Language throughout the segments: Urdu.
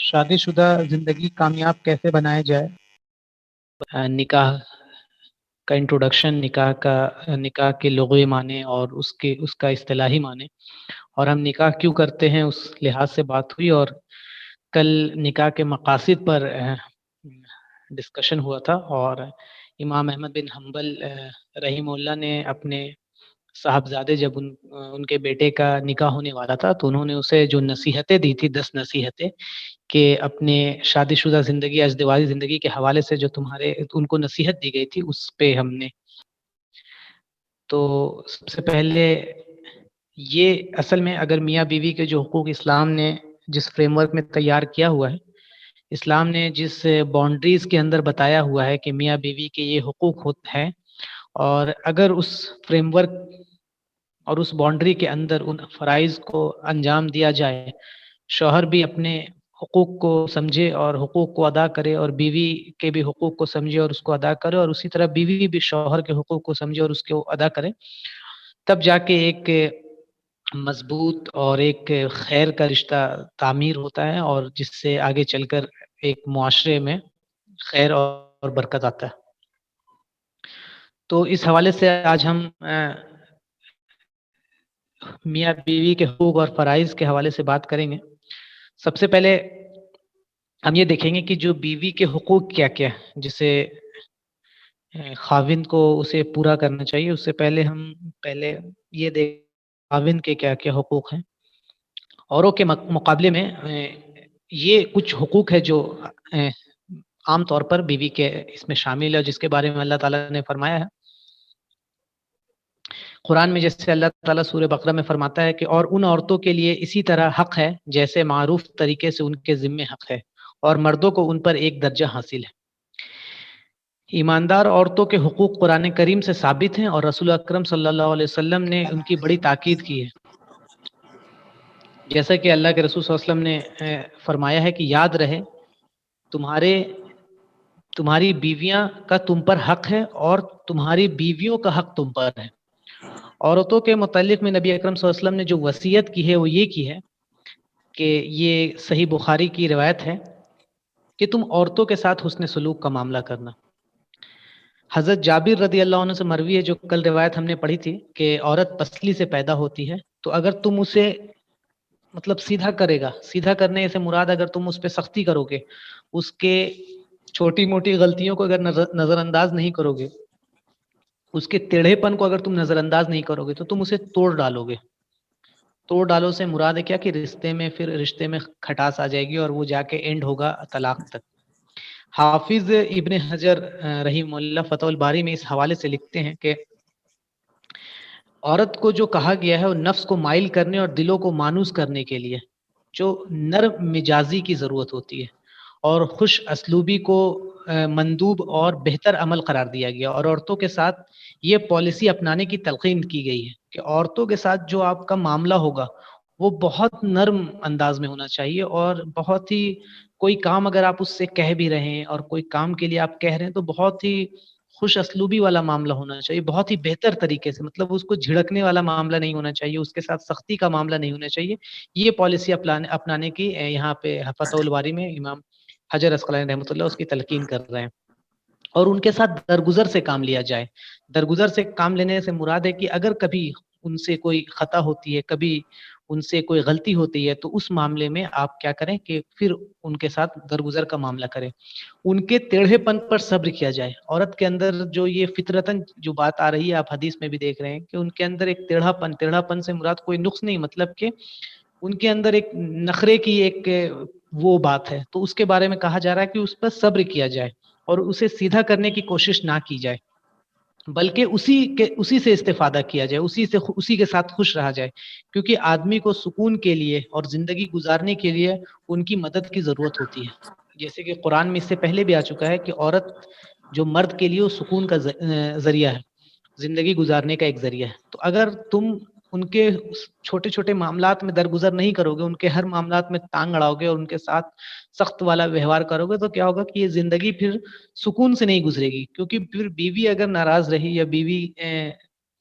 شادی شدہ زندگی کامیاب کیسے بنایا جائے؟ نکاح کا انٹروڈکشن، نکاح کے لغوی معنی اور اس کا اصطلاحی معنی، اور ہم نکاح کیوں کرتے ہیں اس لحاظ سے بات ہوئی، اور کل نکاح کے مقاصد پر ڈسکشن ہوا تھا، اور امام احمد بن حنبل رحمہ اللہ نے اپنے صاحبزادے جب ان کے بیٹے کا نکاح ہونے والا تھا تو انہوں نے اسے جو نصیحتیں دی تھی 10 نصیحتیں کہ اپنے شادی شدہ زندگی ازدواجی زندگی کے حوالے سے جو ان کو نصیحت دی گئی تھی اس پہ ہم نے تو سب سے پہلے یہ اصل میں اگر میاں بیوی کے جو حقوق اسلام نے جس فریم ورک میں تیار کیا ہوا ہے، اسلام نے جس باؤنڈریز کے اندر بتایا ہوا ہے کہ میاں بیوی کے یہ حقوق ہوتے ہیں، اور اگر اس فریم ورک اور اس باؤنڈری کے اندر ان فرائض کو انجام دیا جائے، شوہر بھی اپنے حقوق کو سمجھے اور حقوق کو ادا کرے، اور بیوی کے بھی حقوق کو سمجھے اور اس کو ادا کرے، اور اسی طرح بیوی بھی شوہر کے حقوق کو سمجھے اور اس کو ادا کرے، تب جا کے ایک مضبوط اور ایک خیر کا رشتہ تعمیر ہوتا ہے، اور جس سے آگے چل کر ایک معاشرے میں خیر اور برکت آتا ہے۔ تو اس حوالے سے آج ہم میاں بیوی کے حقوق اور فرائض کے حوالے سے بات کریں گے۔ سب سے پہلے ہم یہ دیکھیں گے کہ جو بیوی کے حقوق کیا کیا ہے جسے خاوند کو اسے پورا کرنا چاہیے۔ اس سے پہلے ہم یہ دیکھ خاوند کے کیا کیا حقوق ہیں اوروں کے مقابلے میں۔ یہ کچھ حقوق ہے جو عام طور پر بیوی کے اس میں شامل ہے، جس کے بارے میں اللہ تعالیٰ نے فرمایا ہے قرآن میں، جیسے اللہ تعالیٰ سورہ بقرہ میں فرماتا ہے کہ اور ان عورتوں کے لیے اسی طرح حق ہے جیسے معروف طریقے سے ان کے ذمے حق ہے، اور مردوں کو ان پر ایک درجہ حاصل ہے۔ ایماندار عورتوں کے حقوق قرآن کریم سے ثابت ہیں، اور رسول اکرم صلی اللہ علیہ وسلم نے ان کی بڑی تاکید کی ہے، جیسا کہ اللہ کے رسول صلی اللہ علیہ وسلم نے فرمایا ہے کہ یاد رہے تمہاری بیویاں کا تم پر حق ہے اور تمہاری بیویوں کا حق تم پر ہے۔ عورتوں کے متعلق میں نبی اکرم صلی اللہ علیہ وسلم نے جو وصیت کی ہے وہ یہ کی ہے کہ یہ صحیح بخاری کی روایت ہے کہ تم عورتوں کے ساتھ حسن سلوک کا معاملہ کرنا۔ حضرت جابر رضی اللہ عنہ سے مروی ہے، جو کل روایت ہم نے پڑھی تھی کہ عورت پسلی سے پیدا ہوتی ہے، تو اگر تم اسے سیدھا کرے گا، سیدھا کرنے سے مراد اگر تم اس پہ سختی کرو گے، اس کے چھوٹی موٹی غلطیوں کو اگر نظر انداز نہیں کرو گے، اس کے ٹیڑھے پن کو اگر تم نظر انداز نہیں کرو گے، تو تم اسے توڑ ڈالو گے۔ توڑ ڈالو سے مراد ہے کیا کہ رشتے میں کھٹاس آ جائے گی، اور وہ جا کے اینڈ ہوگا طلاق تک۔ حافظ ابن حجر رحیم اللہ فتح الباری میں اس حوالے سے لکھتے ہیں کہ عورت کو جو کہا گیا ہے وہ نفس کو مائل کرنے اور دلوں کو مانوس کرنے کے لیے جو نرم مزاجی کی ضرورت ہوتی ہے، اور خوش اسلوبی کو مندوب اور بہتر عمل قرار دیا گیا، اور عورتوں کے ساتھ یہ پالیسی اپنانے کی تلقین کی گئی ہے کہ عورتوں کے ساتھ جو آپ کا معاملہ ہوگا وہ بہت نرم انداز میں ہونا چاہیے، اور بہت ہی کوئی کام اگر آپ اس سے کہہ بھی رہے ہیں اور کوئی کام کے لیے آپ کہہ رہے ہیں تو بہت ہی خوش اسلوبی والا معاملہ ہونا چاہیے، بہت ہی بہتر طریقے سے، اس کو جھڑکنے والا معاملہ نہیں ہونا چاہیے، اس کے ساتھ سختی کا معاملہ نہیں ہونا چاہیے۔ یہ پالیسی اپنانے کی یہاں پہ فتح الباری میں امام حجر عسقلانی رحمۃ اللہ اس کی تلقین کر رہے ہیں، اور ان کے ساتھ درگزر سے کام لیا جائے۔ درگزر سے کام لینے سے مراد ہے کہ اگر کبھی ان سے کوئی خطا ہوتی ہے، کبھی ان سے کوئی غلطی ہوتی ہے، تو اس معاملے میں آپ کیا کریں کہ پھر ان کے ساتھ درگزر کا معاملہ کریں، ان کے ٹیڑھے پن پر صبر کیا جائے۔ عورت کے اندر جو یہ فطرتاً جو بات آ رہی ہے، آپ حدیث میں بھی دیکھ رہے ہیں کہ ان کے اندر ایک ٹیڑھا پن سے مراد کوئی نقص نہیں، کہ ان کے اندر ایک نخرے کی ایک وہ بات ہے، تو اس کے بارے میں کہا جا رہا ہے کہ اس پر صبر کیا جائے اور اسے سیدھا کرنے کی کوشش نہ کی جائے، بلکہ اسی سے استفادہ کیا جائے، اسی کے ساتھ خوش رہا جائے، کیونکہ آدمی کو سکون کے لیے اور زندگی گزارنے کے لیے ان کی مدد کی ضرورت ہوتی ہے، جیسے کہ قرآن میں اس سے پہلے بھی آ چکا ہے کہ عورت جو مرد کے لیے وہ سکون کا ذریعہ ہے، زندگی گزارنے کا ایک ذریعہ ہے۔ تو اگر تم ان کے چھوٹے چھوٹے معاملات میں درگزر نہیں کرو گے، ان کے ہر معاملات میں ٹانگ اڑاؤ گے اور ان کے ساتھ سخت والا ویوہار کرو گے، تو کیا ہوگا کہ یہ زندگی پھر سکون سے نہیں گزرے گی، کیونکہ پھر بیوی اگر ناراض رہی یا بیوی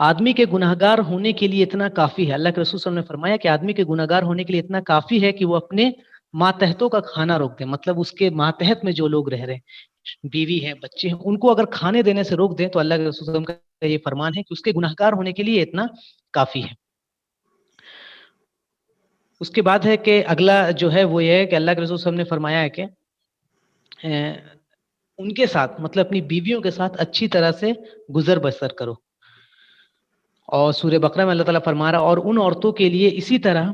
آدمی کے گناہگار ہونے کے لیے اتنا کافی ہے، اللہ کے رسول صلی اللہ علیہ وسلم نے فرمایا کہ آدمی کے گناہگار ہونے کے لیے اتنا کافی ہے کہ وہ اپنے ماتحتوں کا کھانا روک دے، مطلب اس کے ماتحت میں جو لوگ رہ رہے ہیں، بیوی ہیں، بچے ہیں، ان کو اگر کھانے دینے سے روک دیں تو اللہ کے رسول صلی اللہ علیہ وسلم کا یہ فرمان ہے کہ اس کے گناہگار ہونے کے لیے اتنا کافی ہے۔ اس کے بعد ہے کہ اگلا جو ہے وہ یہ ہے کہ اللہ کے رسول صلی اللہ علیہ وسلم نے فرمایا ہے کہ ان کے ساتھ مطلب اپنی بیویوں کے ساتھ اچھی طرح سے گزر بسر کرو، اور سورہ بقرہ میں اللہ تعالیٰ فرما رہا اور ان عورتوں کے لیے اسی طرح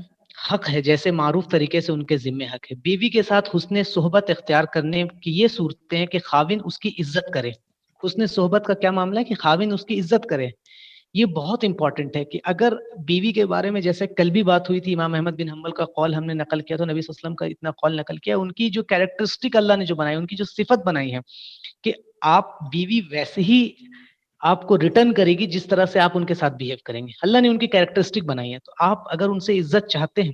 حق ہے جیسے معروف طریقے سے ان کے ذمہ حق ہے۔ بیوی کے ساتھ حسن صحبت اختیار کرنے کی یہ صورتیں ہیں کہ خاوند اس کی عزت کرے۔ حسن صحبت کا کیا معاملہ ہے کہ خاوند اس کی عزت کرے، یہ بہت امپورٹنٹ ہے کہ اگر بیوی کے بارے میں جیسے کل بھی بات ہوئی تھی، امام احمد بن حنبل کا قول ہم نے نقل کیا تو نبی صلی اللہ علیہ وسلم کا اتنا قول نقل کیا، ان کی جو کیریکٹرسٹک اللہ نے جو بنائی، ان کی جو صفت بنائی ہے کہ آپ بیوی ویسے ہی آپ کو ریٹرن کرے گی جس طرح سے آپ ان کے ساتھ بیہیو کریں گے، اللہ نے ان کی کیریکٹرسٹک بنائی ہے، تو آپ اگر ان سے عزت چاہتے ہیں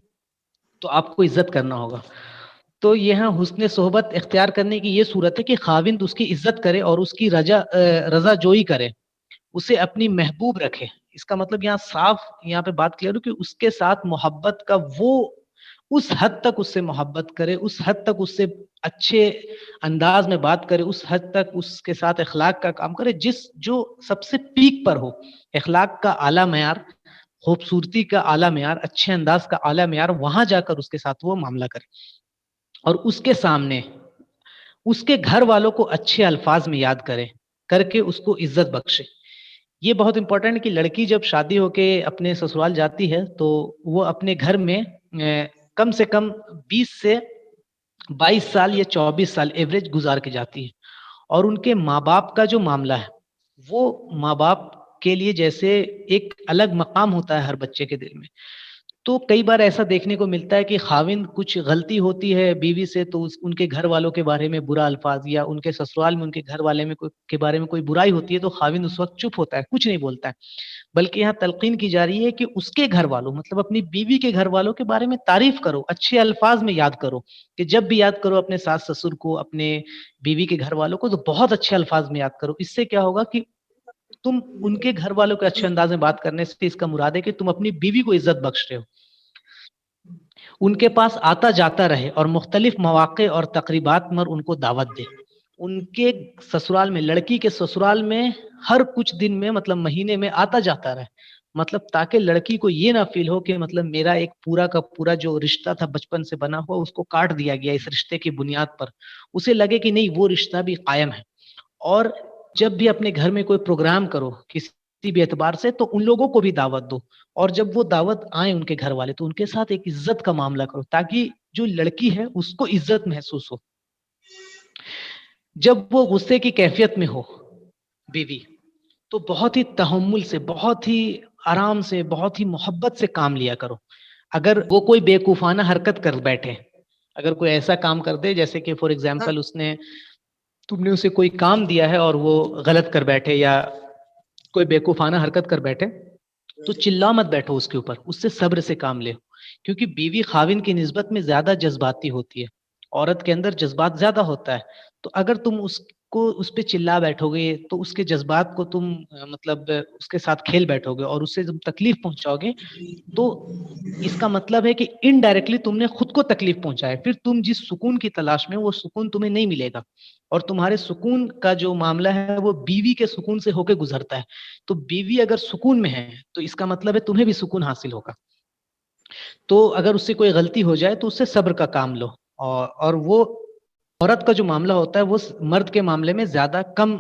تو آپ کو عزت کرنا ہوگا۔ تو یہاں حسن صحبت اختیار کرنے کی یہ صورت ہے کہ خاوند اس کی عزت کرے اور اس کی رضا جوئی کرے، اسے اپنی محبوب رکھے۔ اس کا مطلب یہاں صاف یہاں پہ بات کلیئر ہو کہ اس کے ساتھ محبت کا وہ اس حد تک اس سے محبت کرے، اس حد تک اس سے اچھے انداز میں بات کرے، اس حد تک اس کے ساتھ اخلاق کا کام کرے جو سب سے پیک پر ہو، اخلاق کا اعلیٰ معیار، خوبصورتی کا اعلیٰ معیار، اچھے انداز کا اعلیٰ معیار، وہاں جا کر اس کے ساتھ وہ معاملہ کرے اور اس کے سامنے اس کے گھر والوں کو اچھے الفاظ میں یاد کرے، کر کے اس کو عزت بخشے۔ یہ بہت امپورٹنٹ ہے کہ لڑکی جب شادی ہو کے اپنے سسرال جاتی ہے تو وہ اپنے گھر میں کم سے کم 20 سے 22 سال یا 24 سال ایوریج گزار کے جاتی ہے، اور ان کے ماں باپ کا جو معاملہ ہے وہ ماں باپ کے لیے جیسے ایک الگ مقام ہوتا ہے ہر بچے کے دل میں، تو کئی بار ایسا دیکھنے کو ملتا ہے کہ خاوند کچھ غلطی ہوتی ہے بیوی سے تو ان کے گھر والوں کے بارے میں برا الفاظ، یا ان کے سسرال میں ان کے گھر والے میں کے بارے میں کوئی برائی ہوتی ہے تو خاوند اس وقت چپ ہوتا ہے، کچھ نہیں بولتا ہے، بلکہ یہاں تلقین کی جا رہی ہے کہ اس کے گھر والوں مطلب اپنی بیوی کے گھر والوں کے بارے میں تعریف کرو، اچھے الفاظ میں یاد کرو، کہ جب بھی یاد کرو اپنے ساس سسر کو، اپنے بیوی کے گھر والوں کو، تو بہت اچھے الفاظ میں یاد کرو۔ اس سے کیا ہوگا کہ تم ان کے گھر والوں کے اچھے انداز میں بات کرنے سے اس کا مراد ہے کہ تم اپنی بیوی کو عزت بخش رہے ہو، ان کے پاس آتا جاتا رہے اور مختلف مواقع اور تقریبات میں ان کو دعوت دے، ان کے سسرال میں، لڑکی کے سسرال میں ہر کچھ دن میں مطلب مہینے میں آتا جاتا رہے، مطلب تاکہ لڑکی کو یہ نہ فیل ہو کہ مطلب میرا ایک پورا کا پورا جو رشتہ تھا بچپن سے بنا ہوا اس کو کاٹ دیا گیا اس رشتے کی بنیاد پر، اسے لگے کہ نہیں وہ رشتہ بھی قائم ہے۔ اور جب بھی اپنے گھر میں کوئی پروگرام کرو کسی بھی اعتبار سے تو ان لوگوں کو بھی دعوت دو، اور جب وہ دعوت آئیں ان کے گھر والے تو ان کے ساتھ ایک عزت کا معاملہ کرو تاکہ جو لڑکی ہے اس کو عزت محسوس ہو۔ جب وہ غصے کی کیفیت میں ہو بیوی تو بہت ہی تحمل سے، بہت ہی آرام سے، بہت ہی محبت سے کام لیا کرو۔ اگر وہ کوئی بیوقوفانہ حرکت کر بیٹھے، اگر کوئی ایسا کام کر دے جیسے کہ فور ایگزامپل تم نے اسے کوئی کام دیا ہے اور وہ غلط کر بیٹھے یا کوئی بیوقوفانہ حرکت کر بیٹھے، تو چلا مت بیٹھو اس کے اوپر، اس سے صبر سے کام لے، کیونکہ بیوی خاوند کی نسبت میں زیادہ جذباتی ہوتی ہے، عورت کے اندر جذبات زیادہ ہوتا ہے، تو اگر تم اس پہ چلا بیٹھو گے تو اس کے جذبات کو تم مطلب اس کے ساتھ کھیل بیٹھو گے اور اس سے تم تکلیف پہنچاؤ گے، تو اس کا مطلب ہے کہ انڈائریکٹلی تم نے خود کو تکلیف پہنچایا، پھر تم جس سکون کی تلاش میں وہ سکون تمہیں نہیں ملے گا، اور تمہارے سکون کا جو معاملہ ہے وہ بیوی کے سکون سے ہو کے گزرتا ہے، تو بیوی اگر سکون میں ہے تو اس کا مطلب ہے تمہیں بھی سکون حاصل ہوگا۔ تو اگر اس سے کوئی غلطی ہو جائے تو اس سے صبر کا کام لو، اور وہ عورت کا جو معاملہ ہوتا ہے وہ مرد کے معاملے میں زیادہ کم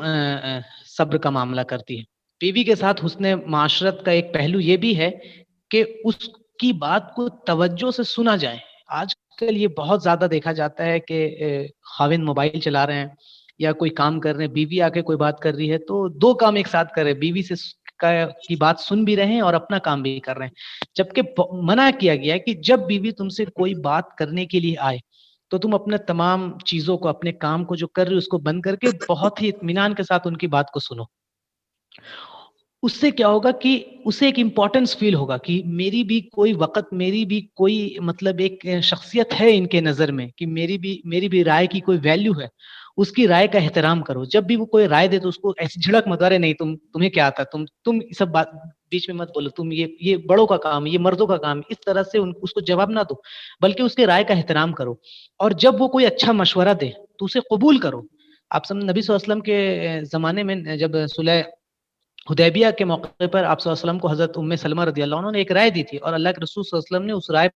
صبر کا معاملہ کرتی ہے۔ بیوی کے ساتھ حسن معاشرت کا ایک پہلو یہ بھی ہے کہ اس کی بات کو توجہ سے سنا جائے۔ آج کل یہ بہت زیادہ دیکھا جاتا ہے کہ خاوند موبائل چلا رہے ہیں یا کوئی کام کر رہے ہیں، بیوی آ کے کوئی بات کر رہی ہے تو دو کام ایک ساتھ کر رہے ہیں، بیوی سے کی بات سن بھی رہے ہیں اور اپنا کام بھی کر رہے ہیں، جبکہ منع کیا گیا ہے کہ جب بیوی تم سے کوئی بات کرنے کے لیے آئے تو تم اپنے تمام چیزوں کو، اپنے کام کو جو کر رہے ہو اس کو بند کر کے بہت ہی اطمینان کے ساتھ ان کی بات کو سنو۔ اس سے کیا ہوگا کہ اسے ایک امپورٹنس فیل ہوگا کہ میری بھی کوئی وقت، میری بھی کوئی مطلب ایک شخصیت ہے ان کے نظر میں، کہ میری بھی رائے کی کوئی ویلیو ہے، اس کی رائے کا احترام کرو. جب بھی وہ کوئی رائے دے تو اس کو ایسی جھڑک مت مارے, نہیں تمہیں کیا آتا, تم سب بات بیچ میں مت بولو, تم یہ بڑوں کا کام ہے, یہ مردوں کا کام ہے, اس طرح سے اس کو جواب نہ دو, بلکہ اس کے رائے کا احترام کرو. اور جب وہ کوئی اچھا مشورہ دے تو اسے قبول کرو. آپ سب نبی صلی اللہ علیہ وسلم کے زمانے میں جب صلح حدیبیہ کے موقع پر آپ صلی اللہ علیہ وسلم کو حضرت ام سلمہ رضی اللہ عنہ نے ایک رائے دی تھی, اور اللہ کے رسول صلی اللہ علیہ وسلم نے اس رائے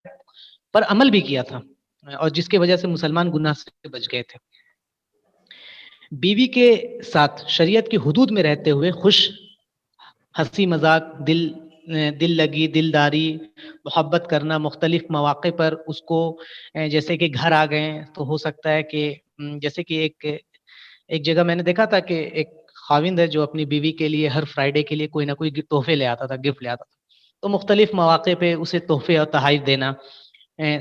پر عمل بھی کیا تھا, اور جس کی وجہ سے مسلمان گناہ سے بچ گئے تھے. بیوی کے ساتھ شریعت کی حدود میں رہتے ہوئے خوش ہنسی مذاق, دل لگی, دلداری, محبت کرنا, مختلف مواقع پر اس کو جیسے کہ گھر آ گئے تو ہو سکتا ہے کہ جیسے کہ ایک جگہ میں نے دیکھا تھا کہ ایک خاوند ہے جو اپنی بیوی کے لیے ہر فرائیڈے کے لیے کوئی نہ کوئی تحفے لے آتا تھا, گفٹ لے آتا تھا. تو مختلف مواقع پہ اسے تحفے اور تحائف دینا,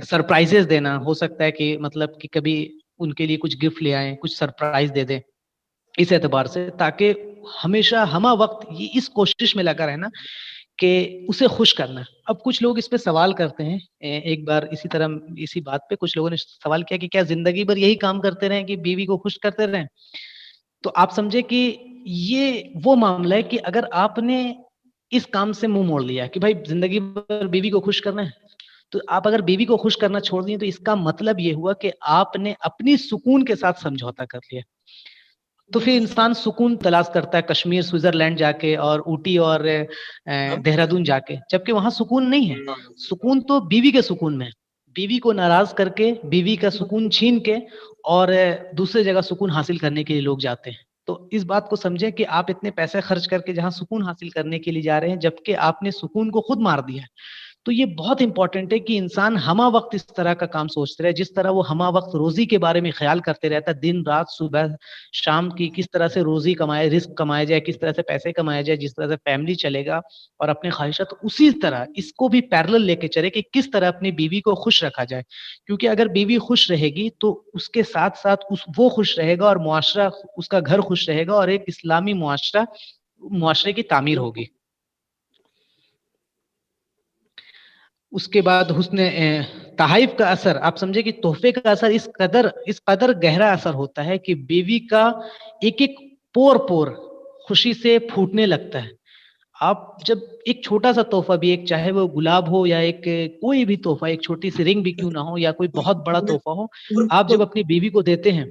سرپرائزز دینا, ہو سکتا ہے کہ مطلب کہ کبھی ان کے لیے کچھ گفٹ لے آئیں, کچھ سرپرائز دے دیں, اس اعتبار سے تاکہ ہمیشہ ہمہ وقت یہ اس کوشش میں لگا رہنا کہ اسے خوش کرنا. اب کچھ لوگ اس پہ سوال کرتے ہیں, ایک بار اسی بات پہ کچھ لوگوں نے سوال کیا کہ کیا زندگی بھر یہی کام کرتے رہیں کہ بیوی کو خوش کرتے رہیں؟ تو آپ سمجھے کہ یہ وہ معاملہ ہے کہ اگر آپ نے اس کام سے منہ موڑ لیا کہ بھائی زندگی بھر بیوی کو خوش کرنا ہے, تو آپ اگر بیوی کو خوش کرنا چھوڑ دیں تو اس کا مطلب یہ ہوا کہ آپ نے اپنی سکون کے ساتھ سمجھوتا کر لیا. تو پھر انسان سکون تلاش کرتا ہے کشمیر, سوئٹزرلینڈ جا کے, اور اوٹی اور دہرادون جا کے, جبکہ وہاں سکون نہیں ہے. سکون تو بیوی کے سکون میں ہے. بیوی کو ناراض کر کے, بیوی کا سکون چھین کے, اور دوسرے جگہ سکون حاصل کرنے کے لیے لوگ جاتے ہیں. تو اس بات کو سمجھیں کہ آپ اتنے پیسے خرچ کر کے جہاں سکون حاصل کرنے کے لیے جا رہے ہیں, جبکہ آپ نے سکون کو خود مار دیا ہے. تو یہ بہت امپورٹنٹ ہے کہ انسان ہمہ وقت اس طرح کا کام سوچتے رہے, جس طرح وہ ہمہ وقت روزی کے بارے میں خیال کرتے رہتا ہے, دن رات صبح شام کی, کس طرح سے روزی کمائے, رزق کمایا جائے, کس طرح سے پیسے کمایا جائے, جس طرح سے فیملی چلے گا اور اپنے خواہشات, اسی طرح اس کو بھی پیرلل لے کے چلے کہ کس طرح اپنی بیوی کو خوش رکھا جائے. کیونکہ اگر بیوی خوش رہے گی تو اس کے ساتھ ساتھ وہ خوش رہے گا, اور معاشرہ, اس کا گھر خوش رہے گا, اور ایک اسلامی معاشرے کی تعمیر ہوگی. اس کے بعد حسن تحائف کا اثر, آپ سمجھے کہ تحفے کا اثر اس قدر گہرا اثر ہوتا ہے کہ بیوی کا ایک ایک پور خوشی سے پھوٹنے لگتا ہے. آپ جب ایک چھوٹا سا تحفہ بھی, ایک چاہے وہ گلاب ہو یا ایک کوئی بھی تحفہ, ایک چھوٹی سی رنگ بھی کیوں نہ ہو, یا کوئی بہت بڑا تحفہ ہو, آپ جب اپنی بیوی کو دیتے ہیں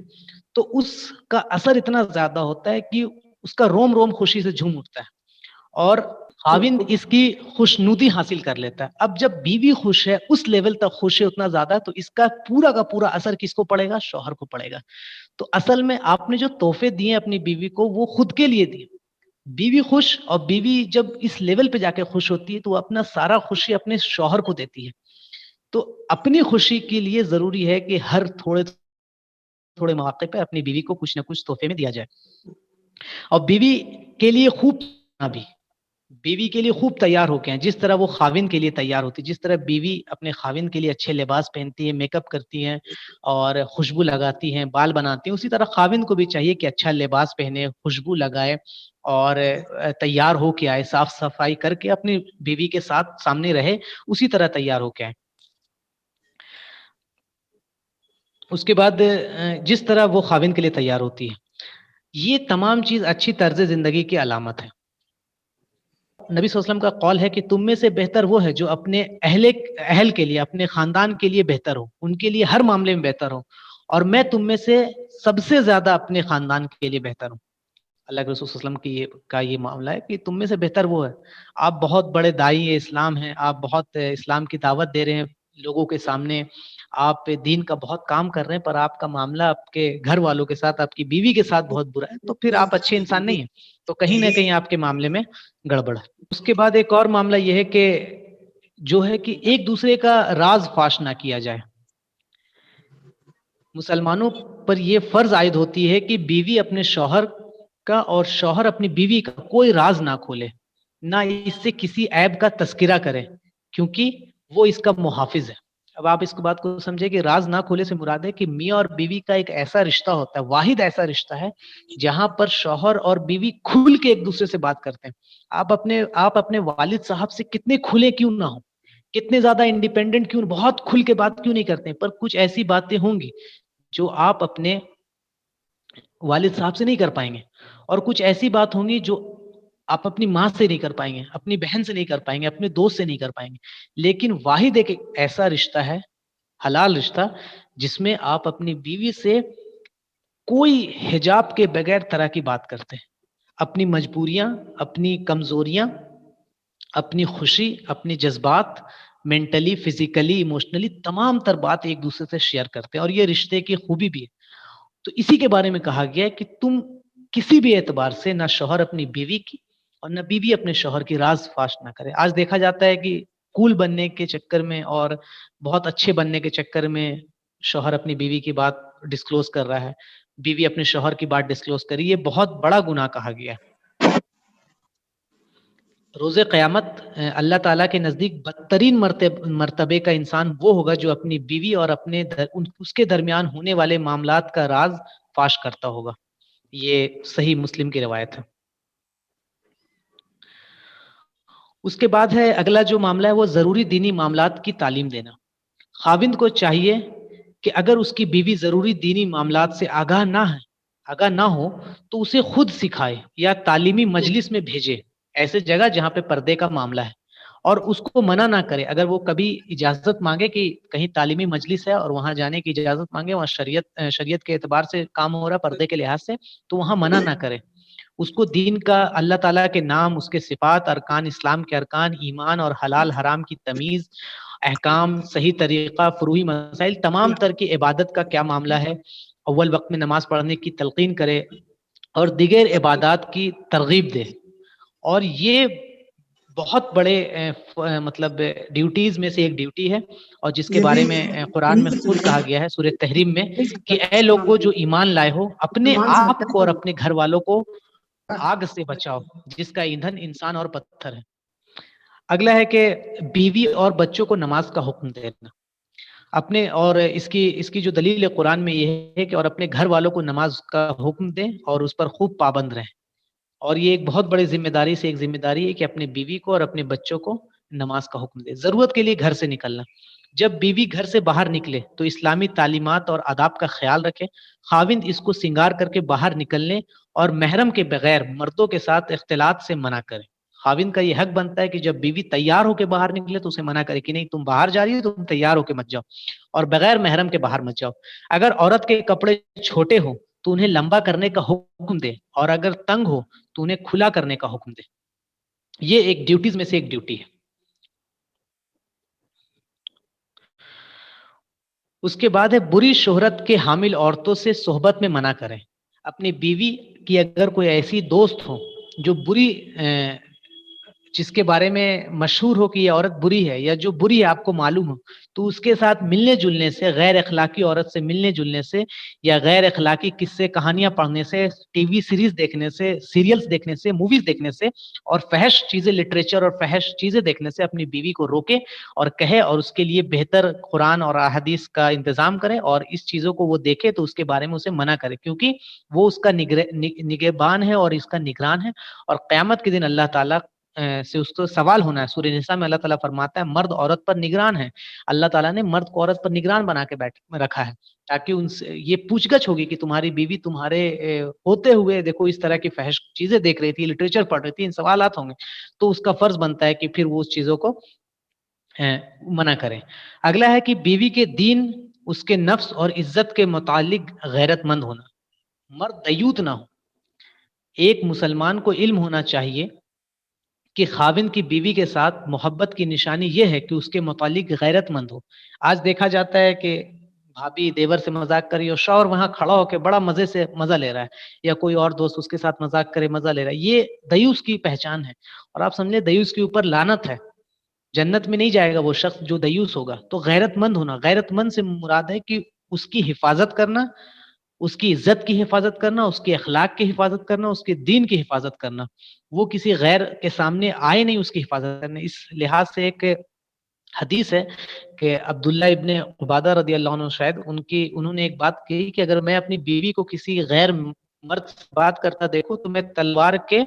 تو اس کا اثر اتنا زیادہ ہوتا ہے کہ اس کا روم روم خوشی سے جھوم اٹھتا ہے, اور خاوند اس کی خوشنودی حاصل کر لیتا ہے. اب جب بیوی خوش ہے, اس لیول تک خوش ہے, اتنا زیادہ, تو اس کا پورا اثر کس کو پڑے گا؟ شوہر کو پڑے گا. تو اصل میں آپ نے جو تحفے دیے اپنی بیوی کو, وہ خود کے لیے دیے. بیوی خوش, اور بیوی جب اس لیول پہ جا کے خوش ہوتی ہے تو وہ اپنا سارا خوشی اپنے شوہر کو دیتی ہے. تو اپنی خوشی کے لیے ضروری ہے کہ ہر تھوڑے مواقع پہ اپنی بیوی کو کچھ نہ کچھ تحفے میں دیا جائے. اور بیوی کے لیے خوب تیار ہو کے ہیں, جس طرح وہ خاوند کے لیے تیار ہوتی ہے, جس طرح بیوی اپنے خاوند کے لیے اچھے لباس پہنتی ہے, میک اپ کرتی ہیں, اور خوشبو لگاتی ہیں, بال بناتی ہیں, اسی طرح خاوند کو بھی چاہیے کہ اچھا لباس پہنے, خوشبو لگائے, اور تیار ہو کے آئے, صاف صفائی کر کے اپنی بیوی کے ساتھ سامنے رہے, اسی طرح تیار ہو کے آئے. اس کے بعد جس طرح وہ خاوند کے لیے تیار ہوتی ہے, یہ تمام چیز اچھی طرز زندگی کی علامت ہے. نبی صلی اللہ علیہ وسلم کا قول ہے کہ تم میں سے بہتر وہ ہے جو اپنے اہل کے لیے, اپنے خاندان کے لیے بہتر ہو, ان کے لیے ہر معاملے میں بہتر ہو, اور میں تم میں سے سب سے زیادہ اپنے خاندان کے لیے بہتر ہوں. اللہ کے رسول صلی اللہ علیہ وسلم کا یہ معاملہ ہے کہ تم میں سے بہتر وہ ہے. آپ بہت بڑے داعی اسلام ہیں, آپ بہت اسلام کی دعوت دے رہے ہیں لوگوں کے سامنے, آپ دین کا بہت کام کر رہے ہیں, پر آپ کا معاملہ آپ کے گھر والوں کے ساتھ, آپ کی بیوی کے ساتھ بہت برا ہے, تو پھر آپ اچھے انسان نہیں ہیں. تو کہیں نہ کہیں آپ کے معاملے میں گڑبڑ ہے. اس کے بعد ایک اور معاملہ یہ ہے کہ جو ہے کہ ایک دوسرے کا راز فاش نہ کیا جائے. مسلمانوں پر یہ فرض عائد ہوتی ہے کہ بیوی اپنے شوہر کا اور شوہر اپنی بیوی کا کوئی راز نہ کھولے, نہ اس سے کسی عیب کا تذکرہ کرے, کیونکہ وہ اس کا محافظ ہے. اب آپ اس بات کو سمجھے کہ راز نہ کھولے سے مراد ہے کہ میاں اور بیوی کا ایک ایسا رشتہ ہوتا ہے, واحد ایسا رشتہ ہے جہاں پر شوہر اور بیوی کھل کے ایک دوسرے سے بات کرتے ہیں. آپ اپنے والد صاحب سے کتنے کھلے کیوں نہ ہو, کتنے زیادہ انڈیپینڈنٹ کیوں, بہت کھل کے بات کیوں نہیں کرتے ہیں, پر کچھ ایسی باتیں ہوں گی جو آپ اپنے والد صاحب سے نہیں کر پائیں گے، اور کچھ ایسی بات ہوں گی جو آپ اپنی ماں سے نہیں کر پائیں گے، اپنی بہن سے نہیں کر پائیں گے، اپنے دوست سے نہیں کر پائیں گے، لیکن واحد ایک ایسا رشتہ ہے، حلال رشتہ، جس میں آپ اپنی بیوی سے کوئی حجاب کے بغیر طرح کی بات کرتے ہیں، اپنی مجبوریاں، اپنی کمزوریاں، اپنی خوشی، اپنی جذبات، مینٹلی، فزیکلی، ایموشنلی تمام تر بات ایک دوسرے سے شیئر کرتے ہیں، اور یہ رشتے کی خوبی بھی ہے۔ تو اسی کے بارے میں کہا گیا ہے کہ تم کسی بھی اعتبار سے نہ شوہر اپنی بیوی کی اور نہ بیوی اپنے شوہر کی راز فاش نہ کرے۔ آج دیکھا جاتا ہے کہ کول بننے کے چکر میں اور بہت اچھے بننے کے چکر میں شوہر اپنی بیوی کی بات ڈسکلوز کر رہا ہے، بیوی اپنے شوہر کی بات ڈسکلوز کری، یہ بہت بڑا گناہ کہا گیا ہے۔ روز قیامت اللہ تعالیٰ کے نزدیک بدترین مرتبے کا انسان وہ ہوگا جو اپنی بیوی اور اس کے درمیان ہونے والے معاملات کا راز فاش کرتا ہوگا۔ یہ صحیح مسلم کی روایت ہے۔ اس کے بعد ہے اگلا جو معاملہ ہے وہ ضروری دینی معاملات کی تعلیم دینا۔ خاوند کو چاہیے کہ اگر اس کی بیوی ضروری دینی معاملات سے آگاہ نہ ہو تو اسے خود سکھائے یا تعلیمی مجلس میں بھیجے، ایسے جگہ جہاں پہ پردے کا معاملہ ہے، اور اس کو منع نہ کرے۔ اگر وہ کبھی اجازت مانگے کہ کہیں تعلیمی مجلس ہے اور وہاں جانے کی اجازت مانگے، وہاں شریعت کے اعتبار سے کام ہو رہا ہے پردے کے لحاظ سے، تو وہاں منع نہ کرے۔ اس کو دین کا، اللہ تعالیٰ کے نام، اس کے صفات، ارکان اسلام کے ارکان، ایمان اور حلال حرام کی تمیز، احکام، صحیح طریقہ، فروعی مسائل، تمام تر کی عبادت کا کیا معاملہ ہے، اول وقت میں نماز پڑھنے کی تلقین کرے اور دیگر عبادات کی ترغیب دے۔ اور یہ بہت بڑے مطلب ڈیوٹیز میں سے ایک ڈیوٹی ہے، اور جس کے بارے میں قرآن میں خود کہا گیا ہے سورہ تحریم میں کہ اے لوگوں جو ایمان لائے ہو، اپنے آپ کو اور اپنے گھر والوں کو آگ سے بچاؤ جس کا ایندھن انسان اور پتھر ہے۔ اگلا ہے کہ بیوی اور بچوں کو نماز کا حکم دینا اپنے، اور اس کی جو دلیل قرآن میں یہ ہے کہ اور اپنے گھر والوں کو نماز کا حکم دیں اور اس پر خوب پابند رہیں۔ اور یہ ایک بہت بڑی ذمہ داری سے ایک ذمہ داری ہے کہ اپنے بیوی کو اور اپنے بچوں کو نماز کا حکم دے۔ ضرورت کے لیے گھر سے نکلنا، جب بیوی گھر سے باہر نکلے تو اسلامی تعلیمات اور آداب کا خیال رکھے۔ خاوند اس کو سنگار کر کے باہر نکلنے اور محرم کے بغیر مردوں کے ساتھ اختلاط سے منع کرے۔ خاوند کا یہ حق بنتا ہے کہ جب بیوی تیار ہو کے باہر نکلے تو اسے منع کرے کہ نہیں، تم باہر جا رہی ہو، تم تیار ہو کے مت جاؤ اور بغیر محرم کے باہر مت جاؤ۔ اگر عورت کے کپڑے چھوٹے ہوں تو انہیں لمبا کرنے کا حکم دے، اور اگر تنگ ہو تو انہیں کھلا کرنے کا حکم دے۔ یہ ایک ڈیوٹیز میں سے ایک ڈیوٹی ہے۔ اس کے بعد ہے بری شہرت کے حامل عورتوں سے صحبت میں منع کریں۔ اپنی بیوی کی اگر کوئی ایسی دوست ہو جو جس کے بارے میں مشہور ہو کہ یہ عورت بری ہے، یا جو بری ہے آپ کو معلوم ہو، تو اس کے ساتھ ملنے جلنے سے، غیر اخلاقی عورت سے ملنے جلنے سے، یا غیر اخلاقی قصے کہانیاں پڑھنے سے، ٹی وی سیریز دیکھنے سے، سیریلز دیکھنے سے، موویز دیکھنے سے، اور فحش چیزیں، لٹریچر اور فحش چیزیں دیکھنے سے اپنی بیوی کو روکے اور کہے، اور اس کے لیے بہتر قرآن اور احادیث کا انتظام کرے، اور اس چیزوں کو وہ دیکھے تو اس کے بارے میں اسے منع کرے، کیونکہ وہ اس کا نگہبان ہے اور اس کا نگران ہے، اور قیامت کے دن اللہ تعالیٰ سے اس کو سوال ہونا ہے۔ سورہ نساء میں اللہ تعالیٰ فرماتا ہے مرد عورت پر نگران ہے۔ اللہ تعالیٰ نے مرد کو عورت پر نگران بنا کے رکھا ہے، تاکہ ان سے یہ پوچھ گچھ ہوگی کہ تمہاری بیوی تمہارے ہوتے ہوئے دیکھو اس طرح کی فحش چیزیں دیکھ رہی تھی، لٹریچر پڑھ رہی تھی، ان سوالات ہوں گے، تو اس کا فرض بنتا ہے کہ پھر وہ اس چیزوں کو منع کریں۔ اگلا ہے کہ بیوی کے دین، اس کے نفس اور عزت کے متعلق غیرت مند ہونا، مرد دیوت نہ ہو۔ ایک مسلمان کو علم ہونا چاہیے کہ خاوند کی بیوی کے ساتھ محبت کی نشانی یہ ہے کہ اس کے متعلق غیرت مند ہو۔ آج دیکھا جاتا ہے کہ بھابی دیور سے مذاق کری اور شوہر وہاں کھڑا ہو کے بڑا مزے سے مزہ لے رہا ہے، یا کوئی اور دوست اس کے ساتھ مذاق کرے مزہ لے رہا ہے، یہ دیوس کی پہچان ہے، اور آپ سمجھ لیں دیوس کے اوپر لعنت ہے، جنت میں نہیں جائے گا وہ شخص جو دیوس ہوگا۔ تو غیرت مند ہونا، غیرت مند سے مراد ہے کہ اس کی حفاظت کرنا، اس کی عزت کی حفاظت کرنا، اس کے اخلاق کی حفاظت کرنا، اس کے دین کی حفاظت کرنا، وہ کسی غیر کے سامنے آئے نہیں اس کی حفاظت کرنے۔ اس لحاظ سے ایک حدیث ہے کہ عبداللہ ابن عبادہ رضی اللہ عنہ شاید انہوں نے ایک بات کہی کہ اگر میں اپنی بیوی کو کسی غیر مرد سے بات کرتا دیکھوں تو میں تلوار کے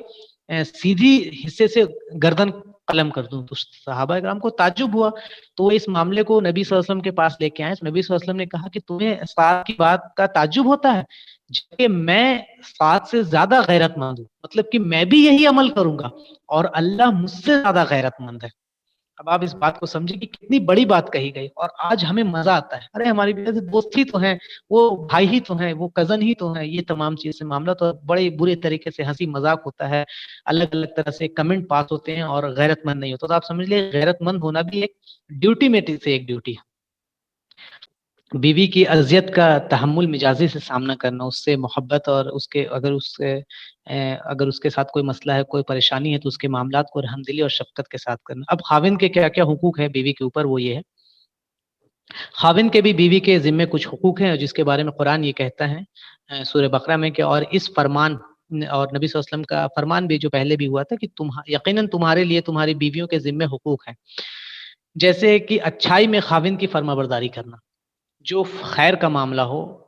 سیدھی حصے سے گردن قلم کر دوں. تو صحابہ کرام کو تعجب ہوا, تو وہ اس معاملے کو نبی صلی اللہ علیہ وسلم کے پاس لے کے آئے. تو نبی صلی اللہ علیہ وسلم نے کہا کہ تمہیں سعد کی بات کا تعجب ہوتا ہے, جبکہ میں سعد سے زیادہ غیرت مند ہوں, مطلب کہ میں بھی یہی عمل کروں گا اور اللہ مجھ سے زیادہ غیرت مند ہے. اب آپ اس بات کو سمجھیں کہ کتنی بڑی بات کہی گئی, اور آج ہمیں مزہ آتا ہے, ارے ہماری دوست ہی تو ہیں, وہ بھائی ہی تو ہیں, وہ کزن ہی تو ہیں, یہ تمام چیز سے معاملہ تو بڑے برے طریقے سے ہنسی مذاق ہوتا ہے, الگ الگ طرح سے کمنٹ پاس ہوتے ہیں اور غیرت مند نہیں ہوتا. تو آپ سمجھ لیں غیرت مند ہونا بھی ایک ڈیوٹی میں سے ایک ڈیوٹی ہے. بیوی کی اذیت کا تحمل مجازی سے سامنا کرنا, اس سے محبت, اور اس کے اگر اس کے ساتھ کوئی مسئلہ ہے, کوئی پریشانی ہے, تو اس کے معاملات کو رحمدلی اور شفقت کے ساتھ کرنا. اب خاوند کے کیا کیا حقوق ہیں بیوی کے اوپر, وہ یہ ہے, خاوند کے بھی بیوی کے ذمے کچھ حقوق ہیں, جس کے بارے میں قرآن یہ کہتا ہے سورہ بقرہ میں کہ اور اس فرمان اور نبی صلی اللہ علیہ وسلم کا فرمان بھی جو پہلے بھی ہوا تھا کہ یقیناً تمہارے لیے تمہاری بیویوں کے ذمے حقوق ہیں, جیسے کہ اچھائی میں خاوند کی فرما برداری کرنا, جو خیر کا معاملہ ہو,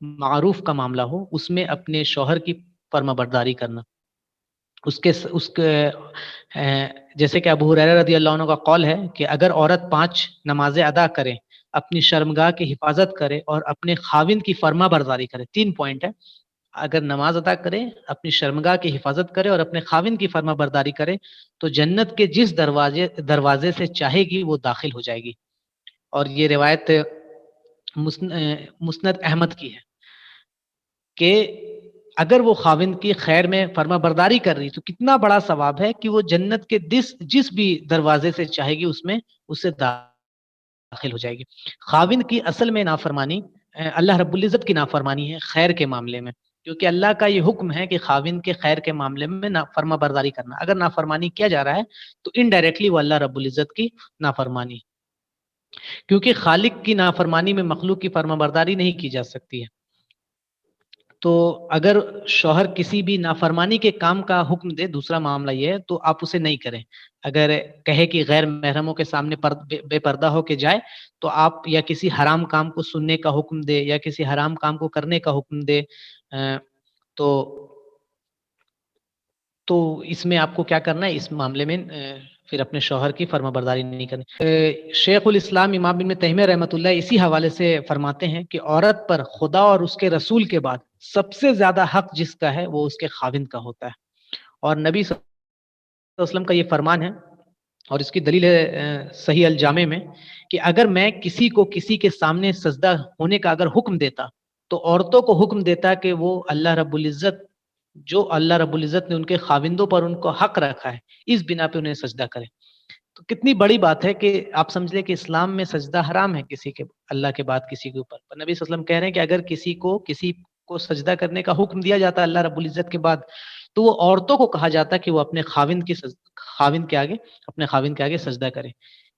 معروف کا معاملہ ہو, اس میں اپنے شوہر کی فرما برداری کرنا. اس کے جیسے کہ ابو ہریرہ رضی اللہ عنہ کا قول ہے کہ اگر عورت 5 نمازیں ادا کرے, اپنی شرمگاہ کی حفاظت کرے اور اپنے خاوند کی فرما برداری کرے, 3 پوائنٹ ہے, اگر نماز ادا کرے, اپنی شرمگاہ کی حفاظت کرے اور اپنے خاوند کی فرما برداری کرے, تو جنت کے جس دروازے سے چاہے گی وہ داخل ہو جائے گی. اور یہ روایت مسند احمد کی ہے کہ اگر وہ خاوند کی خیر میں فرما برداری کر رہی تو کتنا بڑا ثواب ہے کہ وہ جنت کے جس بھی دروازے سے چاہے گی اس میں اس سے داخل ہو جائے گی. خاوند کی اصل میں نافرمانی اللہ رب العزت کی نافرمانی ہے خیر کے معاملے میں, کیونکہ اللہ کا یہ حکم ہے کہ خاوند کے خیر کے معاملے میں فرما برداری کرنا. اگر نافرمانی کیا جا رہا ہے تو انڈائریکٹلی وہ اللہ رب العزت کی نافرمانی, کیونکہ خالق کی نافرمانی میں مخلوق کی فرما برداری نہیں کی جا سکتی ہے. تو اگر شوہر کسی بھی نافرمانی کے کام کا حکم دے, دوسرا معاملہ یہ ہے, تو آپ اسے نہیں کریں. اگر کہے کہ غیر محرموں کے سامنے بے پردہ ہو کے جائے, تو آپ یا کسی حرام کام کو سننے کا حکم دے یا کسی حرام کام کو کرنے کا حکم دے, تو اس میں آپ کو کیا کرنا ہے, اس معاملے میں پھر اپنے شوہر کی فرما برداری نہیں کرنی. شیخ الاسلام امام ابن تیمیہ رحمۃ اللہ اسی حوالے سے فرماتے ہیں کہ عورت پر خدا اور اس کے رسول کے بعد سب سے زیادہ حق جس کا ہے وہ اس کے خاوند کا ہوتا ہے. اور نبی صلی اللہ علیہ وسلم کا یہ فرمان ہے, اور اس کی دلیل ہے صحیح الجامع میں, کہ اگر میں کسی کو کسی کے سامنے سجدہ ہونے کا اگر حکم دیتا, تو عورتوں کو حکم دیتا کہ وہ اللہ رب العزت نے ان کے خاوندوں پر ان کو حق رکھا ہے, اس بنا پہ انہیں سجدہ کرے. تو کتنی بڑی بات ہے کہ آپ سمجھ لیں کہ اسلام میں سجدہ حرام ہے کسی کے اللہ کے بعد کسی کے اوپر. نبی صلی اللہ علیہ وسلم کہہ رہے ہیں کہ اگر کسی کو سجدہ کرنے کا حکم دیا جاتا ہے اللہ رب العزت کے بعد, تو وہ عورتوں کو کہا جاتا ہے کہ وہ اپنے خاوند کے آگے سجدہ کرے.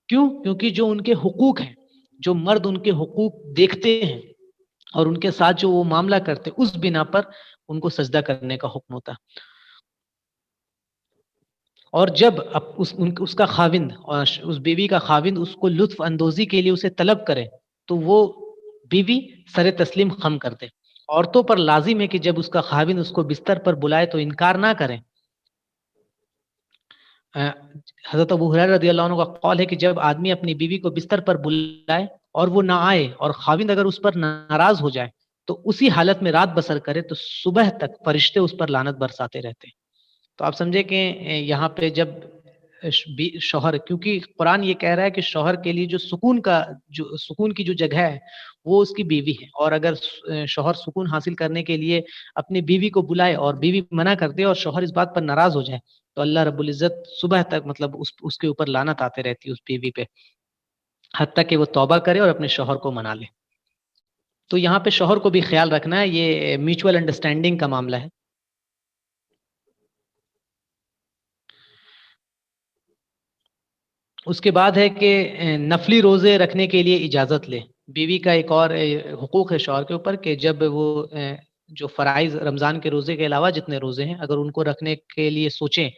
کیوں؟ کیونکہ جو ان کے حقوق ہیں, جو مرد ان کے حقوق دیکھتے ہیں اور ان کے ساتھ جو وہ معاملہ کرتے, اس بنا پر ان کو سجدہ کرنے کا حکم ہوتا. اور جب اس کا خاوند اور اس بیوی کا خاوند اس کو لطف اندوزی کے لیے اسے طلب کرے, تو وہ بیوی سر تسلیم خم کر دے. عورتوں پر لازم ہے کہ جب اس کا خاوند اس کو بستر پر بلائے تو انکار نہ کریں. حضرت ابو ہریرہ رضی اللہ عنہ کا قول ہے کہ جب آدمی اپنی بیوی کو بستر پر بلائے اور وہ نہ آئے, اور خاوند اگر اس پر ناراض ہو جائے, تو اسی حالت میں رات بسر کرے, تو صبح تک فرشتے اس پر لعنت برساتے رہتے ہیں. تو آپ سمجھے کہ یہاں پہ جب شوہر, کیونکہ قرآن یہ کہہ رہا ہے کہ شوہر کے لیے جو سکون کی جو جگہ ہے وہ اس کی بیوی ہے, اور اگر شوہر سکون حاصل کرنے کے لیے اپنی بیوی کو بلائے اور بیوی منع کر دے اور شوہر اس بات پر ناراض ہو جائے, تو اللہ رب العزت صبح تک مطلب اس کے اوپر لعنت آتے رہتی ہے اس بیوی پہ, حتیٰ کہ وہ توبہ کرے اور اپنے شوہر کو منا لے. تو یہاں پہ شوہر کو بھی خیال رکھنا ہے, یہ میوچول انڈرسٹینڈنگ کا معاملہ ہے. اس کے بعد ہے کہ نفلی روزے رکھنے کے لیے اجازت لے. بیوی کا ایک اور حقوق ہے شوہر کے اوپر کہ جب وہ جو فرائض رمضان کے روزے کے علاوہ جتنے روزے ہیں اگر ان کو رکھنے کے لیے سوچیں,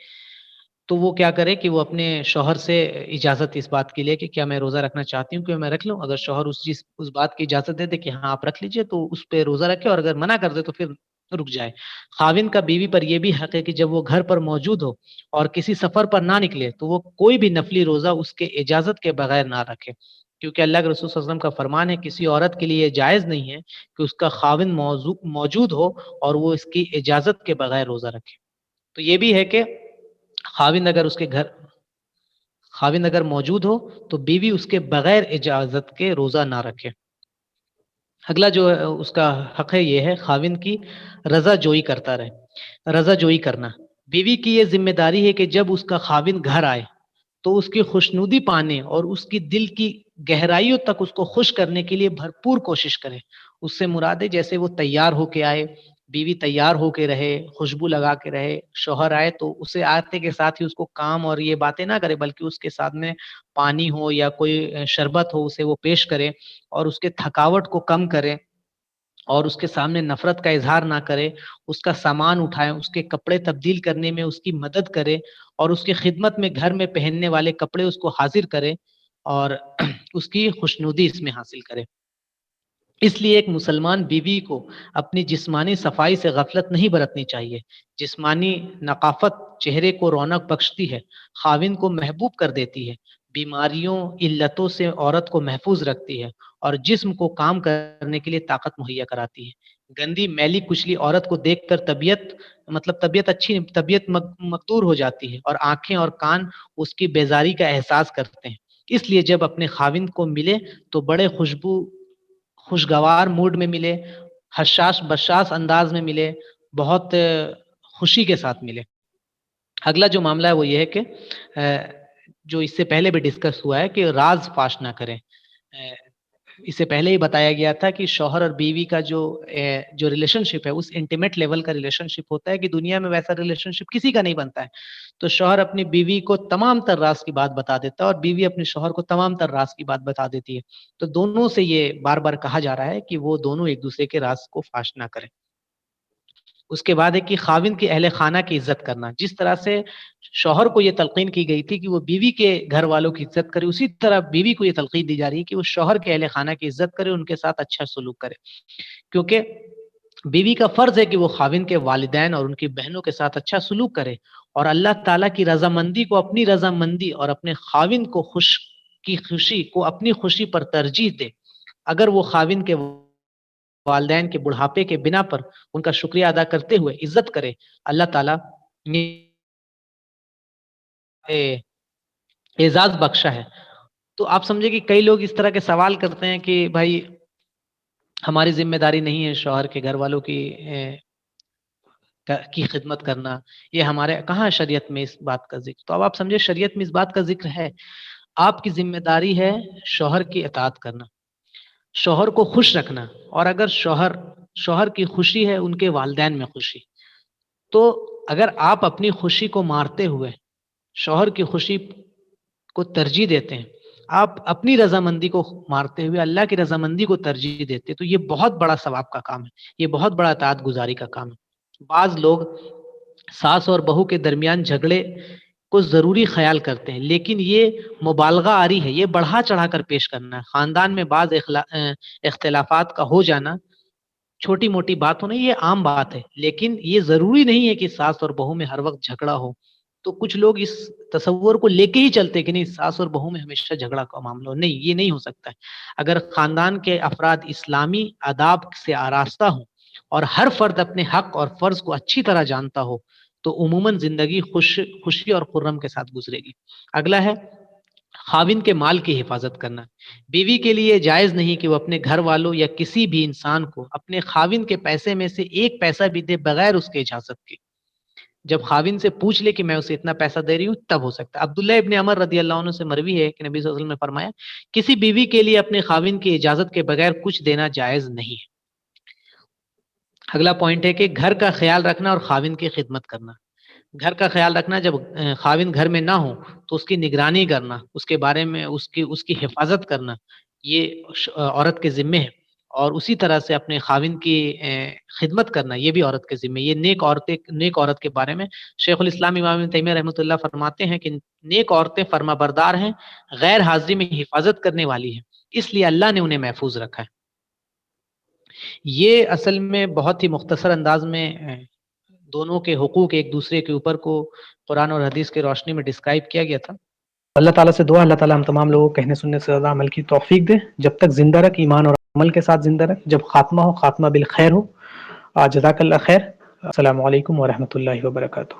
تو وہ کیا کرے کہ وہ اپنے شوہر سے اجازت اس بات کے لیے کہ کیا میں روزہ رکھنا چاہتی ہوں کہ میں رکھ لوں. اگر شوہر اس بات کی اجازت دے دے کہ ہاں آپ رکھ لیجئے, تو اس پہ روزہ رکھے, اور اگر منع کر دے تو پھر رک جائے۔ خاوند کا بیوی پر یہ بھی حق ہے کہ جب وہ گھر پر موجود ہو اور کسی سفر پر نہ نکلے تو وہ کوئی بھی نفلی روزہ اس کے اجازت کے بغیر نہ رکھے، کیونکہ اللہ کے رسول صلی اللہ علیہ وسلم کا فرمان ہے کسی عورت کے لیے جائز نہیں ہے کہ اس کا خاوند موجود ہو اور وہ اس کی اجازت کے بغیر روزہ رکھے۔ تو یہ بھی ہے کہ خاوند اگر اس کے گھر خاوند اگر موجود ہو تو بیوی اس کے بغیر اجازت کے روزہ نہ رکھے۔ اگلا جو اس کا حق ہے یہ ہے خاوند کی رضا جوئی کرتا رہے۔ رضا جوئی کرنا، بیوی کی یہ ذمہ داری ہے کہ جب اس کا خاوند گھر آئے تو اس کی خوشنودی پانے اور اس کی دل کی گہرائیوں تک اس کو خوش کرنے کے لیے بھرپور کوشش کرے۔ اس سے مراد ہے جیسے وہ تیار ہو کے آئے، بیوی تیار ہو کے رہے، خوشبو لگا کے رہے، شوہر آئے تو اسے آتے کے ساتھ ہی اس کو کام اور یہ باتیں نہ کرے، بلکہ اس کے ساتھ میں پانی ہو یا کوئی شربت ہو اسے وہ پیش کرے اور اس کے تھکاوٹ کو کم کرے اور اس کے سامنے نفرت کا اظہار نہ کرے، اس کا سامان اٹھائے، اس کے کپڑے تبدیل کرنے میں اس کی مدد کرے اور اس کی خدمت میں گھر میں پہننے والے کپڑے اس کو حاضر کرے اور اس کی خوشنودی اس میں حاصل کرے۔ اس لیے ایک مسلمان بیوی کو اپنی جسمانی صفائی سے غفلت نہیں برتنی چاہیے۔ جسمانی نقافت چہرے کو رونق بخشتی ہے، خاوند کو محبوب کر دیتی ہے، بیماریوں علتوں سے عورت کو محفوظ رکھتی ہے اور جسم کو کام کرنے کے لیے طاقت مہیا کراتی ہے۔ گندی میلی کچلی عورت کو دیکھ کر طبیعت مقدور ہو جاتی ہے اور آنکھیں اور کان اس کی بیزاری کا احساس کرتے ہیں۔ اس لیے جب اپنے خاوند کو ملے تو بڑے خوشگوار موڈ میں ملے، حشاش بشاش انداز میں ملے، بہت خوشی کے ساتھ ملے۔ اگلا جو معاملہ ہے وہ یہ ہے کہ جو اس سے پہلے بھی ڈسکس ہوا ہے کہ راز فاش نہ کریں۔ اس سے پہلے ہی بتایا گیا تھا کہ شوہر اور بیوی کا جو ریلیشن شپ ہے اس انٹیمیٹ لیول کا ریلیشن شپ ہوتا ہے کہ دنیا میں ویسا ریلیشن شپ کسی کا نہیں بنتا ہے۔ تو شوہر اپنی بیوی کو تمام تر راز کی بات بتا دیتا ہے اور بیوی اپنے شوہر کو تمام تر راز کی بات بتا دیتی ہے۔ تو دونوں سے یہ بار بار کہا جا رہا ہے کہ وہ دونوں ایک دوسرے کے راز کو فاش نہ کریں۔ اس کے بعد ہے کہ خاوند کی اہل خانہ کی عزت کرنا۔ جس طرح سے شوہر کو یہ تلقین کی گئی تھی کہ وہ بیوی کے گھر والوں کی عزت کرے، اسی طرح بیوی کو یہ تلقین دی جا رہی ہے کہ وہ شوہر کے اہل خانہ کی عزت کرے، ان کے ساتھ اچھا سلوک کرے، کیونکہ بیوی کا فرض ہے کہ وہ خاوند کے والدین اور ان کی بہنوں کے ساتھ اچھا سلوک کرے اور اللہ تعالیٰ کی رضامندی کو اپنی رضامندی اور اپنے خاوند کو خوشی کو اپنی خوشی پر ترجیح دے۔ اگر وہ خاوند کے والدین کے بڑھاپے کے بنا پر ان کا شکریہ ادا کرتے ہوئے عزت کرے، اللہ تعالیٰ نے اعزاز بخشا ہے۔ تو آپ سمجھے کہ کئی لوگ اس طرح کے سوال کرتے ہیں کہ بھائی ہماری ذمہ داری نہیں ہے شوہر کے گھر والوں کی خدمت کرنا، یہ ہمارے کہاں شریعت میں اس بات کا ذکر؟ تو اب آپ سمجھے شریعت میں اس بات کا ذکر ہے۔ آپ کی ذمہ داری ہے شوہر کی اطاعت کرنا، شوہر کو خوش رکھنا، اور اگر شوہر کی خوشی ہے ان کے والدین میں خوشی، تو اگر آپ اپنی خوشی کو مارتے ہوئے شوہر کی خوشی کو ترجیح دیتے ہیں، آپ اپنی رضامندی کو مارتے ہوئے اللہ کی رضامندی کو ترجیح دیتے، تو یہ بہت بڑا ثواب کا کام ہے، یہ بہت بڑا اطاعت گزاری کا کام ہے۔ بعض لوگ ساس اور بہو کے درمیان جھگڑے کو ضروری خیال کرتے ہیں، لیکن یہ مبالغہ آری ہے، یہ بڑھا چڑھا کر پیش کرنا ہے۔ خاندان میں بعض اختلافات کا ہو جانا چھوٹی موٹی بات ہونا یہ عام بات ہے، لیکن یہ ضروری نہیں ہے کہ ساس اور بہو میں ہر وقت جھگڑا ہو۔ تو کچھ لوگ اس تصور کو لے کے ہی چلتے کہ نہیں ساس اور بہو میں ہمیشہ جھگڑا کا معاملہ ہو، نہیں، یہ نہیں ہو سکتا ہے۔ اگر خاندان کے افراد اسلامی آداب سے آراستہ ہوں اور ہر فرد اپنے حق اور فرض کو اچھی طرح جانتا ہو تو عموماً زندگی خوشی اور خرم کے ساتھ گزرے گی۔ اگلا ہے خاوند کے مال کی حفاظت کرنا۔ بیوی کے لیے جائز نہیں کہ وہ اپنے گھر والوں یا کسی بھی انسان کو اپنے خاوند کے پیسے میں سے ایک پیسہ بھی دے بغیر اس کے اجازت کے۔ جب خاوند سے پوچھ لے کہ میں اسے اتنا پیسہ دے رہی ہوں تب ہو سکتا ہے۔ عبداللہ ابن عمر رضی اللہ عنہ سے مروی ہے کہ نبی صلی اللہ علیہ وسلم نے فرمایا کسی بیوی کے لیے اپنے خاوند کی اجازت کے بغیر کچھ دینا جائز نہیں ہے۔ اگلا پوائنٹ ہے کہ گھر کا خیال رکھنا اور خاوند کی خدمت کرنا۔ گھر کا خیال رکھنا، جب خاوند گھر میں نہ ہو تو اس کی نگرانی کرنا، اس کے بارے میں اس کی حفاظت کرنا، یہ عورت کے ذمے ہے، اور اسی طرح سے اپنے خاوند کی خدمت کرنا یہ بھی عورت کے ذمے۔ یہ نیک عورت کے بارے میں شیخ الاسلام امام ابن تیمیہ رحمۃ اللہ فرماتے ہیں کہ نیک عورتیں فرما بردار ہیں، غیر حاضری میں حفاظت کرنے والی ہیں، اس لیے اللہ نے انہیں محفوظ رکھا ہے۔ یہ اصل میں بہت ہی مختصر انداز میں دونوں کے حقوق ایک دوسرے کے اوپر کو قرآن اور حدیث کی روشنی میں ڈسکرائب کیا گیا تھا. اللہ تعالیٰ سے دعا اللہ تعالیٰ ہم تمام لوگوں کو کہنے سننے سے زیادہ عمل کی توفیق دے. جب تک زندہ رکھ ایمان اور عمل کے ساتھ زندہ رکھ. جب خاتمہ ہو خاتمہ بالخیر ہو. جزاک اللہ خیر. السلام علیکم ورحمۃ اللہ وبرکاتہ.